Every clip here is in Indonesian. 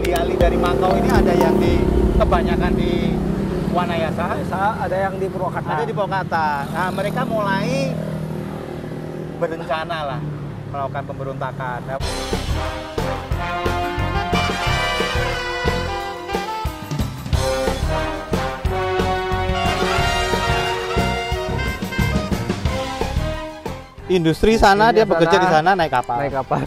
ahli-ahli dari Makau ini ada yang kebanyakan di Wanayasa, ada yang di Purwakarta. ada di Purwakarta. Nah, mereka mulai berencana lah melakukan pemberontakan. Nah, industri sana dia bekerja di sana naik kapal. Naik kapal.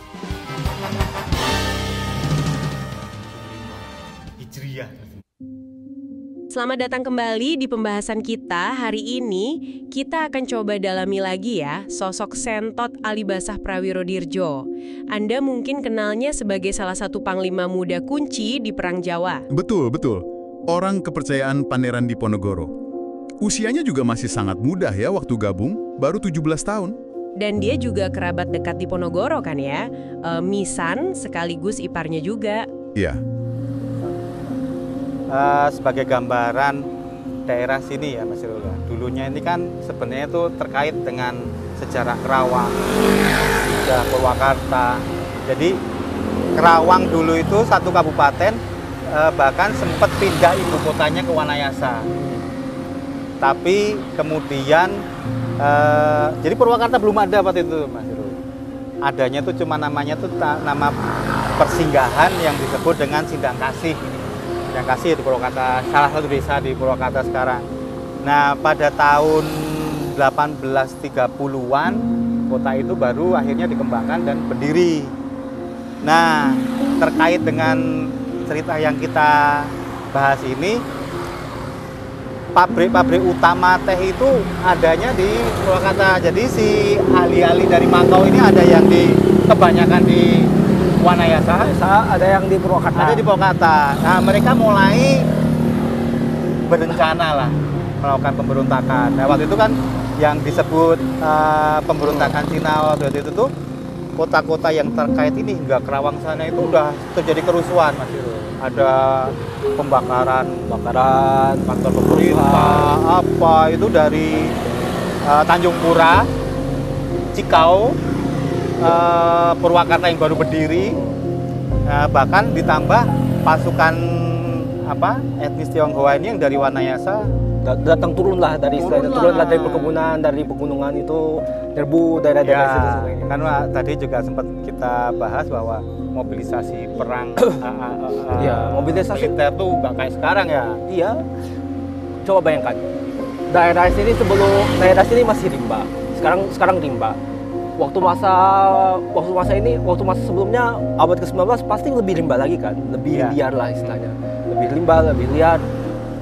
Selamat datang kembali di pembahasan kita. Hari ini kita akan coba dalami lagi ya sosok Sentot Alibasah Prawirodirjo. Anda mungkin kenalnya sebagai salah satu panglima muda kunci di Perang Jawa. Betul, betul. Orang kepercayaan Pangeran Diponegoro. Usianya juga masih sangat muda ya waktu gabung, baru 17 tahun. Dan dia juga kerabat dekat Diponegoro kan ya. Misan sekaligus iparnya juga. Iya. Sebagai gambaran daerah sini ya Mas Irul. Dulunya ini kan sebenarnya itu terkait dengan sejarah Kerawang, sejarah Purwakarta. Jadi Kerawang dulu itu satu kabupaten, bahkan sempat pindah ibu kotanya ke Wanayasa. Tapi kemudian, jadi Purwakarta belum ada waktu itu Mas Irul. Adanya itu cuma namanya tuh nama persinggahan yang disebut dengan Sindang Kasih. Yang kasih di Purwakarta, salah satu desa di Purwakarta sekarang. Nah, pada tahun 1830-an, kota itu baru akhirnya dikembangkan dan berdiri. Nah, terkait dengan cerita yang kita bahas ini, pabrik-pabrik utama teh itu adanya di Purwakarta. Jadi si ahli-ahli dari Makau ini ada yang kebanyakan di Wanayasa, ada yang di Purwakarta. Ada di Purwakarta. Nah, mereka mulai berencana lah melakukan pemberontakan. Nah, waktu itu kan yang disebut pemberontakan Cina waktu itu tuh kota-kota yang terkait ini hingga Kerawang sana itu udah terjadi kerusuhan, Mas Irul. Ada pembakaran kantor pemerintah, apa itu dari Tanjung Pura, Cikau, Purwakarta yang baru berdiri, bahkan ditambah pasukan etnis Tionghoa ini yang dari Wanayasa turunlah dari perkebunan, dari pegunungan itu nyerbu daerah-daerah situ semuanya. Kan tadi juga sempat kita bahas bahwa mobilisasi perang mobilisasi militer tuh nggak kayak sekarang ya. Iya, coba bayangkan daerah sini masih rimba, sekarang rimba. Waktu masa sebelumnya abad ke-19 pasti lebih rimba lagi kan, lebih liar lah istilahnya, lebih rimba, lebih liar.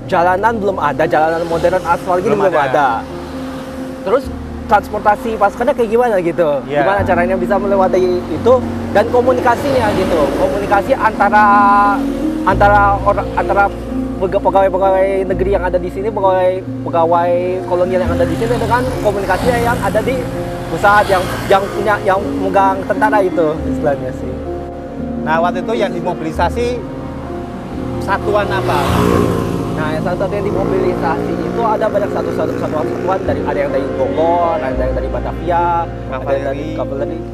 Jalanan belum ada, jalanan modern aspal gitu belum ada. Terus transportasi pasukannya kayak gimana gitu, gimana caranya bisa melewati itu, dan komunikasinya gitu, komunikasi antara pegawai-pegawai negeri yang ada di sini, pegawai kolonial yang ada di sini dengan komunikasinya yang ada di pusat yang megang tentara itu istilahnya sih. Nah, waktu itu yang dimobilisasi satuan apa? Nah, yang satu yang dimobilisasi itu ada banyak satuan ada yang dari Bogor, ada yang dari Batavia, ada yang dari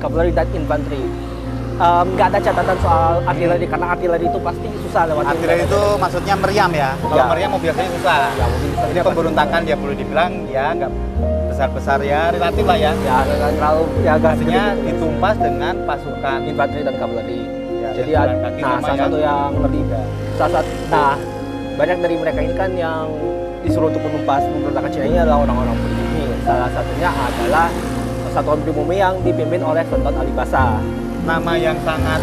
kavaleri dan infanteri. Nggak ada catatan soal artileri karena artileri itu pasti susah lewat. Artileri itu maksudnya meriam ya. Kalau meriam mobilisasinya susah. Jadi pemberontakan dia boleh dibilang ya nggak besar-besar ya, relatif lah ya. Ya, terlalu artinya ditumpas dengan pasukan infanteri dan kavaleri. Ya, jadi salah satu yang lebih banyak dari mereka ini kan yang disuruh untuk menumpas pemberontakan Cina ini adalah orang-orang pribumi. Salah satunya adalah satuan pribumi yang dipimpin oleh Sentot Alibasah. Nama yang sangat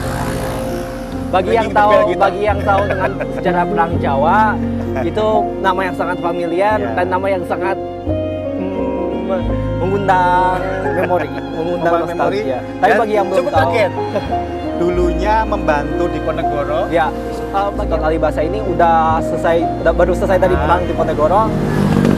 bagi yang tahu dengan sejarah Perang Jawa itu nama yang sangat familiar dan nama yang sangat mengundang memori, mengundang nostalgia. Tapi bagi yang belum tahu, dulunya membantu Diponegoro. Ya, Sentot Alibasah ini baru selesai dari perang Diponegoro,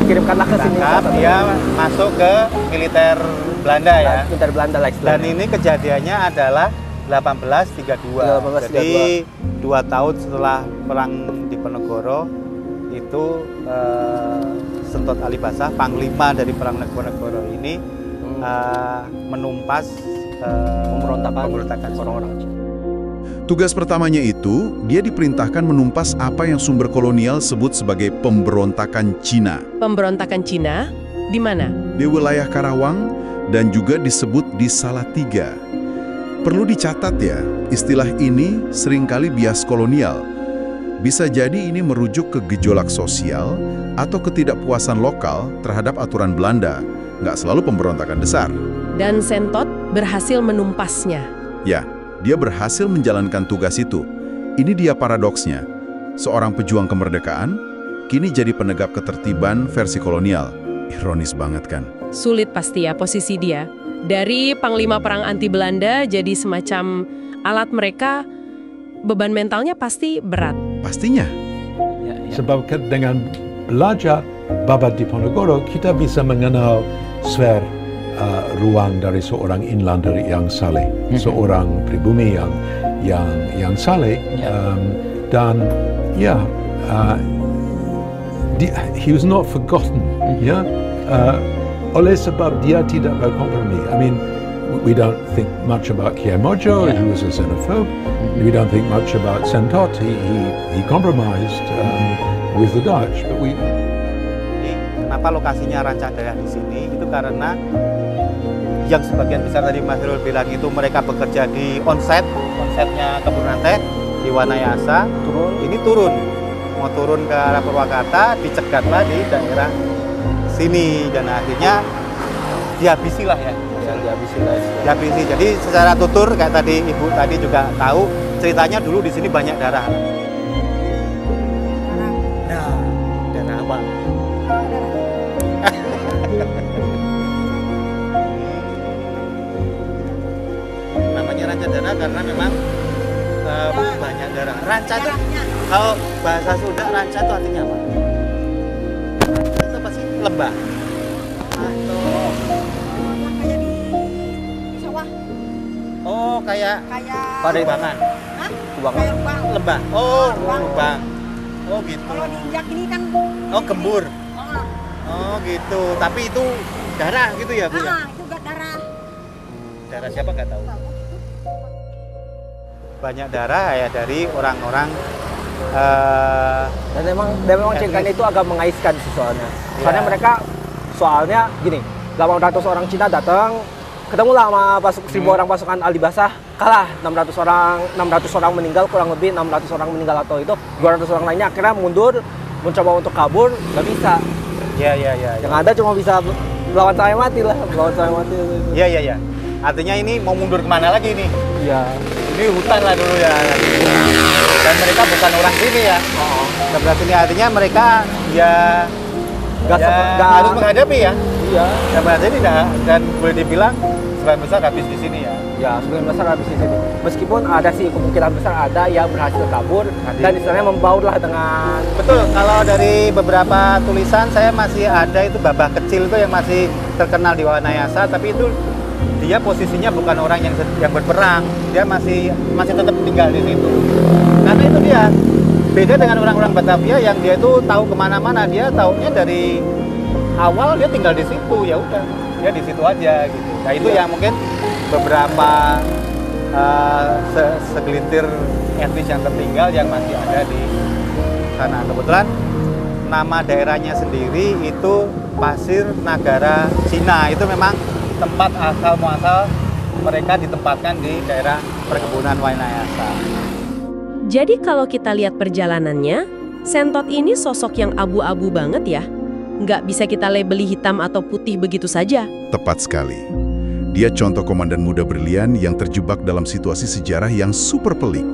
dikirimkanlah ke sini. Dia masuk ke militer Belanda ya. Militer Belanda lah istilahnya. Dan ini kejadiannya adalah 1832. Jadi 2 tahun setelah perang Diponegoro itu Sentot Alibasah, panglima dari perang Diponegoro ini menumpas pemberontakan orang-orang Cina. Tugas pertamanya itu, dia diperintahkan menumpas apa yang sumber kolonial sebut sebagai pemberontakan Cina. Pemberontakan Cina di mana? Di wilayah Karawang dan juga disebut di Salatiga. Perlu dicatat ya, istilah ini seringkali bias kolonial. Bisa jadi ini merujuk ke gejolak sosial atau ketidakpuasan lokal terhadap aturan Belanda, nggak selalu pemberontakan besar. Dan Sentot berhasil menumpasnya. Ya, dia berhasil menjalankan tugas itu. Ini dia paradoksnya. Seorang pejuang kemerdekaan, kini jadi penegak ketertiban versi kolonial. Ironis banget kan? Sulit pasti ya posisi dia. Dari panglima perang anti Belanda jadi semacam alat mereka, beban mentalnya pasti berat. Pastinya. Sebab dengan belajar Babat Diponegoro, kita bisa mengenal sfer ruang dari seorang inlander yang saleh, seorang pribumi yang saleh, dan he was not forgotten, oleh sebab dia tidak berkompromi. I mean, we don't think much about Kiai Mojo, he was a xenophobe. We don't think much about Sentot, he compromised with the Dutch, but we. Kenapa lokasinya Rancah Daerah di sini? Itu karena yang sebagian besar tadi Mas Irul bilang itu mereka bekerja di onsite-nya Kebun Teh di Wanayasa. Ini turun, mau turun ke arah Purwakarta, dicegatlah di daerah sini dan akhirnya dihabisi lah ya. Dihabisi. Jadi secara tutur kayak tadi Ibu tadi juga tahu ceritanya dulu di sini banyak darah. Nah, darah apa? Namanya Rancah Darah karena memang banyak darah. Rancah itu kalau bahasa Sunda Rancah itu artinya apa? Itu apa sih? Lembah. Oh, kayak Tubangan. Tubangan. Kayak lubang. Lembah. Oh, lubang. Oh, gitu. Kalau diinjak ini kan Oh, gembur. Oh, gitu. Tapi itu darah gitu ya, Bu? itu gak darah. Darah siapa nggak tahu. Banyak darah ya dari orang-orang Dan memang ceritanya itu agak mengaiskan sih soalnya. Soalnya gini, 800 orang Cina datang, ketemulah sama 1000 orang pasukan Alibasah, kalah 600 orang meninggal, kurang lebih 600 orang meninggal atau itu 200 orang lainnya akhirnya mundur, mencoba untuk kabur, nggak bisa. Iya. Yang ada cuma bisa melawan sampai mati lah, Iya. Artinya ini mau mundur kemana lagi nih? Iya. Ini hutan lah dulu ya. Dan mereka bukan orang sini ya. Sebelah sini artinya mereka nggak harus menghadapi ya. Iya. Dan menghadapi dan boleh dibilang sebagian besar habis di sini ya. Ya, sebagian besar habis di sini. Meskipun ada sih kemungkinan besar ada yang berhasil kabur dan istilahnya membaur lah dengan. Betul, kalau dari beberapa tulisan saya masih ada itu babah kecil itu yang masih terkenal di Wanayasa, tapi itu dia posisinya bukan orang yang berperang, dia masih tetap tinggal di situ. Karena itu dia beda dengan orang-orang Batavia yang dia itu tahu kemana-mana, dia taunya dari awal dia tinggal di situ, ya udah dia di situ aja gitu. Nah itu yang mungkin beberapa segelintir etnis yang tertinggal yang masih ada di sana. Kebetulan nama daerahnya sendiri itu Pasir Nagara Cina, itu memang tempat asal muasal mereka ditempatkan di daerah perkebunan Wanayasa. Jadi kalau kita lihat perjalanannya, Sentot ini sosok yang abu-abu banget ya. Nggak bisa kita labeli hitam atau putih begitu saja. Tepat sekali. Dia contoh komandan muda brilian yang terjebak dalam situasi sejarah yang super pelik.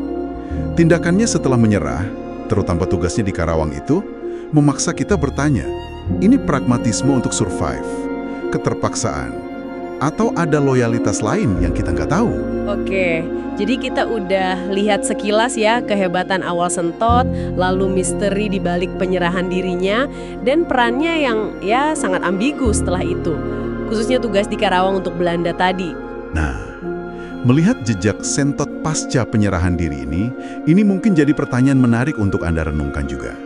Tindakannya setelah menyerah, terutama tugasnya di Karawang itu, memaksa kita bertanya, ini pragmatisme untuk survive, keterpaksaan, atau ada loyalitas lain yang kita nggak tahu? Oke, jadi kita udah lihat sekilas ya kehebatan awal Sentot, lalu misteri di balik penyerahan dirinya, dan perannya yang ya sangat ambigu setelah itu. Khususnya tugas di Karawang untuk Belanda tadi. Nah, melihat jejak Sentot pasca penyerahan diri ini mungkin jadi pertanyaan menarik untuk Anda renungkan juga.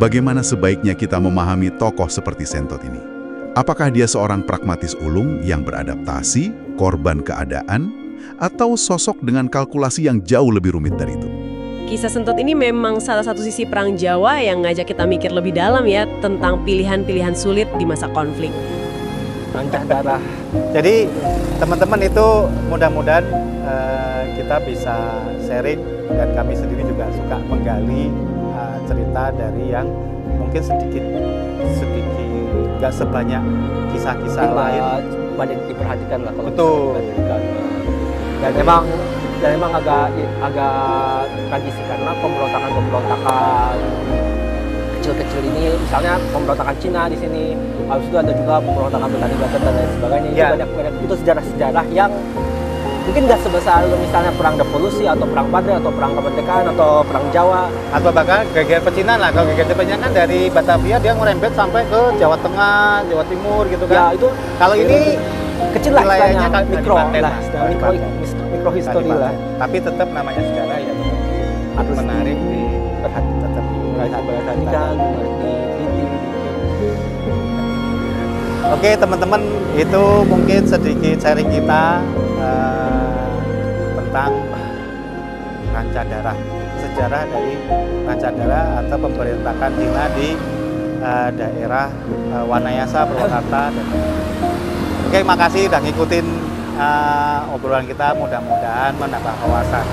Bagaimana sebaiknya kita memahami tokoh seperti Sentot ini? Apakah dia seorang pragmatis ulung yang beradaptasi, korban keadaan, atau sosok dengan kalkulasi yang jauh lebih rumit dari itu? Kisah Sentot ini memang salah satu sisi Perang Jawa yang ngajak kita mikir lebih dalam ya tentang pilihan-pilihan sulit di masa konflik. Rancah darah. Jadi teman-teman itu mudah-mudahan kita bisa sharing, dan kami sendiri juga suka menggali cerita dari yang mungkin sedikit nggak sebanyak kisah-kisah lain. Banyak diperhatikan lah kalau Betul. diperhatikan. Dan memang agak tragis karena pemberontakan kecil-kecil ini, misalnya pemberontakan Cina di sini, habis itu ada juga pemberontakan petani Batak dan lain sebagainya. Ya. Itu banyak itu sejarah-sejarah yang mungkin nggak sebesar misalnya perang revolusi atau perang Padre atau perang kemerdekaan atau perang Jawa, Atau bahkan geger pecinan lah. Kalau geger pecinan kan dari Batavia dia ngerembet sampai ke Jawa Tengah, Jawa Timur gitu ya kan. itu Kalau ini kecil lah wilayahnya istilahnya, mikro Kadipaten lah, mikro history lah. Tapi tetap namanya sejarah ya tetap Harus menarik di tetap diperhatikan, diteliti. Oke teman-teman, itu mungkin sedikit sharing kita tentang Ranca Darah, sejarah dari Ranca Darah atau pemberontakan Cina di daerah Wanayasa, Purwakarta. Oke, makasih udah ngikutin obrolan kita, mudah-mudahan menambah wawasan.